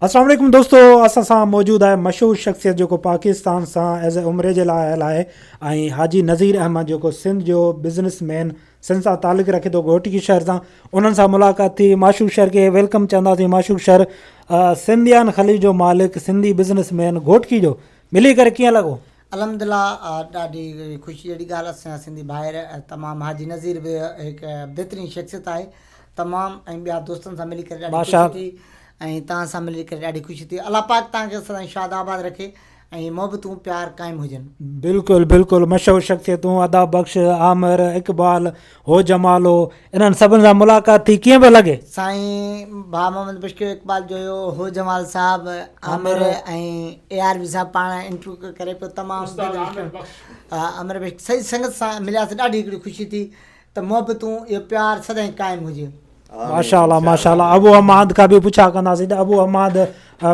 अस्सलाम वालेकुम दोस्तों, असां सां मौजूदु आहे मशहूरु शख़्सियत जेको पाकिस्तान सां एज़ ए उमिरे जे लाइ आयल आहे ऐं हाजी नज़ीर अहमद जेको सिंध जो बिज़नेसमैन सिंध सां तालुक़ु रखे थो घोटकी शहर सां, उन्हनि सां मुलाक़ात थी। माशूक शहर खे वेलकम चवंदासीं। माशूक शहर सिंधियान ख़लीज जो मालिक, सिंधी बिज़नेसमैन घोटकी जो, मिली करे कीअं लॻो? अल्हम्दुलिल्लाह, ॾाढी ख़ुशी जहिड़ी ॻाल्हि। असां सिंधी भाइर तमामु हाजी नज़ीर बि हिकु बहितरीनु शख़्सियत आहे तमामु, ऐं ॿिया दोस्तनि सां मिली करे ॾाढी ख़ुशी थी ऐं तव्हां सां मिली करे ॾाढी ख़ुशी थी। अलाह पाक तव्हांखे सदाईं शाद आबाद रखे ऐं मोहबतूं प्यार क़ाइमु हुजनि। बिल्कुलु बिल्कुलु, मशहूरु शख़्सियतूं अदा बख़्श, आमिर, इक़बाल, हो जमालो, इन्हनि सभिनि सां मुलाक़ात थी, कीअं पियो लॻे? साईं भाउ मोहम्मद बशकीर इक़बाल जो हुयो, हो जमाल साहब, आमिर ऐं ARV साहब पाण इंटरव्यू करे पियो। तमामु आमिर बशकीर सही संगत सां मिलियासीं, ॾाढी हिकिड़ी ख़ुशी थी त मोहबतूं इहो प्यार सदाईं क़ाइमु हुजे। माशाअल्लाह माशाअल्लाह। अबू अहमद खां बि पुछा कंदासीं त अबू अहमद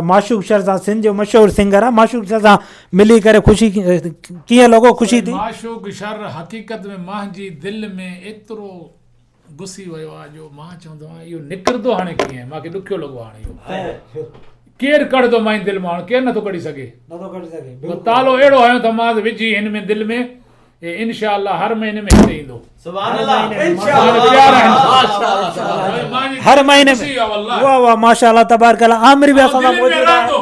माशूक शहर सां सिंध जो मशहूरु सिंगर आहे, माशूक शहर सां मिली करे ख़ुशी कीअं लॻो? ख़ुशी थी? माशूक शहर हक़ीक़त में मुंहिंजी दिलि में एतिरो घुसी वियो आहे जो मां चवंदो आहियां इहो निकिरंदो हाणे कीअं, मूंखे ॾुखियो लॻो हाणे इहो केरु कढंदो मुंहिंजी दिलि मां, हाणे केरु नथो कढी सघे। तालो अहिड़ो हयो त मां विझी हिन में दिलि में, इंशाअल्लाह हर महीने में हिते ईंदो। हर महीने में? वाह वाह माशाअल्लाह तबारक अल्लाह। आमिर बि असां सां मौजूद आहे।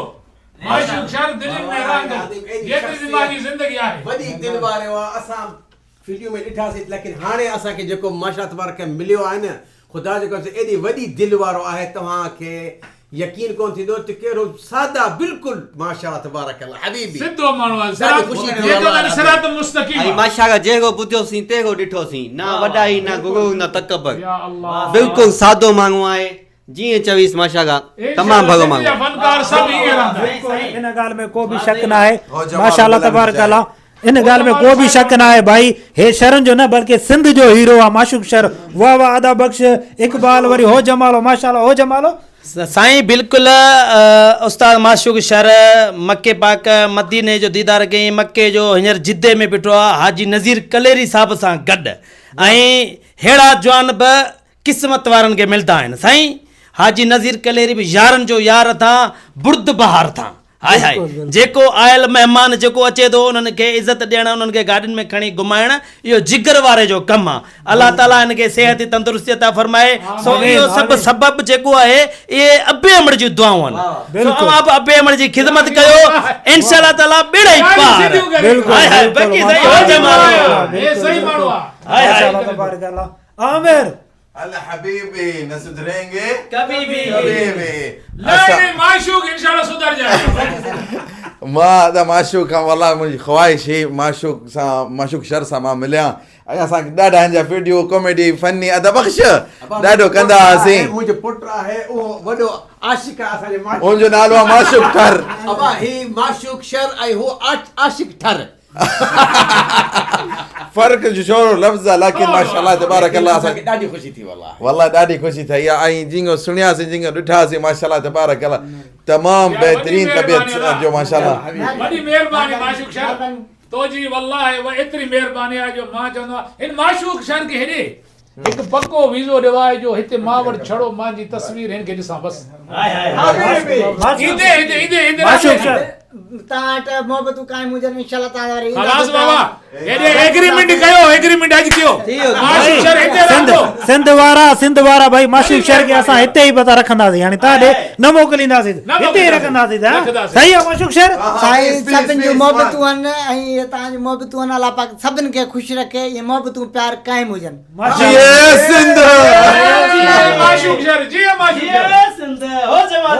माशूक शहर दिलि में रहंदो, जेतिरी ज़िंदगी ज़िंदगी आहे। वॾी दिलि वारो आहे। असां वीडियो में ॾिठासीं, लेकिन हाणे असांखे जेको माशाअल्लाह तबारक मिलियो आहे न, ख़ुदा जो कसम एॾी वॾी दिलि वारो आहे, तव्हांखे यकीन कोन थींदो त कहिड़ो सादा बिल्कुलु माशाअल्लाह तबारक अल्लाह हबीबी सिद्धो माण्हू आहे। ॾाढी ख़ुशी थी जेको सिरात मुस्तक़ीम ऐं माशाअल्लाह जेको ॿुधियोसीं तेको ॾिठोसीं, न वॾाई न गुरूर न तकबर, या अल्लाह बिल्कुलु सादो माण्हू आहे। जीअं चवीस माशाअल्लाह तमामु भलो माण्हू। फनकार सभु ईअं रहंदा। इन ॻाल्हि में को बि शक न आहे, माशाअल्लाह तबारक अल्लाह, इन ॻाल्हि में को बि शक न आहे भाई, हे शहरनि जो न बल्कि सिंध जो हीरो आहे माशूक शहर। वाह वाह अदा बख़्श, इक़बाल, वरी हो जमालो, माशाअल्लाह हो जमालो। साईं बिल्कुलु उस्ताद माशूक शहर मके पाक मदीने जो दीदार कई, मके जो हींअर जिद्दे में बीठो आहे हाजी नज़ीर कलेरी साहब सां गॾु, ऐं अहिड़ा जवान बि क़िस्मत वारनि खे मिलंदा आहिनि। साईं हाजी नज़ीर कलेरी बि यारनि जो यार था, बुर्द बहार था। हाय हाय, जेको आयल महिमान जेको अचे थो उन्हनि खे इज़त ॾियणु, उन्हनि खे गाॾियुनि में खणी घुमाइणु, इहो जिगर वारे जो कमु आहे। अलाह ताला हिन खे सिहत तंदुरुस्ती अता फरमाए। सो इहो सभु सबबु जेको आहे इहे अबे अमड़ जी दुआऊं आहिनि। सो अवां बि अबे अमड़ जी ख़िदमत कयो, इंशाअल्लाह ताला बेड़ा ई पार। हाय हाय बाक़ी सही हो जमाल, ये सही माण्हू आहे। हाय हाय माशाअल्लाह तबारक अल्लाह। आमिर अल्लाह हबीबी न सुधरेंगे कभी भी। नहीं माशूक इंशाअल्लाह सुधर जाएगा। मां त माशूक खां वल्लाह मुंहिंजी ख़्वाहिश ही माशूक सां, माशूक शहर सां मां मिलियां ऐं असांखे ॾाढा हिन जा वीडियो कॉमेडी फनी अदा बख़्श ॾाढो कंदा हुआसीं। मुंहिंजो पुटु आहे, उहो वॾो आशिक़ आहे असांजे माशूक। हुनजो नालो आहे माशूक ठर। अबा ही माशूक शहर ऐं हो आशिक़ ठर। फ़र्क़ जो छोड़ो लफ़्ज़ आहे, लेकिन माशाअल्लाह तबारक अल्लाह असांखे ॾाढी ख़ुशी थी वल्लाह ॾाढी ख़ुशी थी ऐं जिंगो सुणियासीं, जिंगो ॾिठासीं, माशाअल्लाह तबारक अल्लाह तमामु बहितरीन तबियत जो माशाअल्लाह। बड़ी मेहरबानी माशूक शहर तो जी, वल्लाह एतिरी मेहरबानी आहे जो मां चवंदो आहियां हिन माशूक शहर खे हेॾे हिकु पको वीज़ो ॾिवाए जो हिते मां वटि छड़ो मुंहिंजी तस्वीर हिन खे ॾिसां बसि। माशूक शहर तव्हां वटि मोहबतूं क़ाइमु हुजनि इंशाअल्लाह। तव्हां खलास बाबा, हेॾे एग्रीमेंट कयो, एग्रीमेंट अॼु कयो। माशूक शहर हिते रहंदो। सिंध वारा भाई माशूक शहर खे असां हिते ई पता रखंदासीं, हाणे तव्हां ॾे न मोकिलींदासीं, हिते ई रखंदासीं। सही आहे माशूक शहर। साईं सभिनि जूं मोहबतूं आहिनि ऐं इहे तव्हांजूं मोहबतूं आहिनि। अलाह पाक सभिनि खे ख़ुशि रखे, इहे मोहबतूं प्यार क़ाइमु हुजनि। सिंध माशूक शहर जी, माशूक शहर सिंध हो जमाल।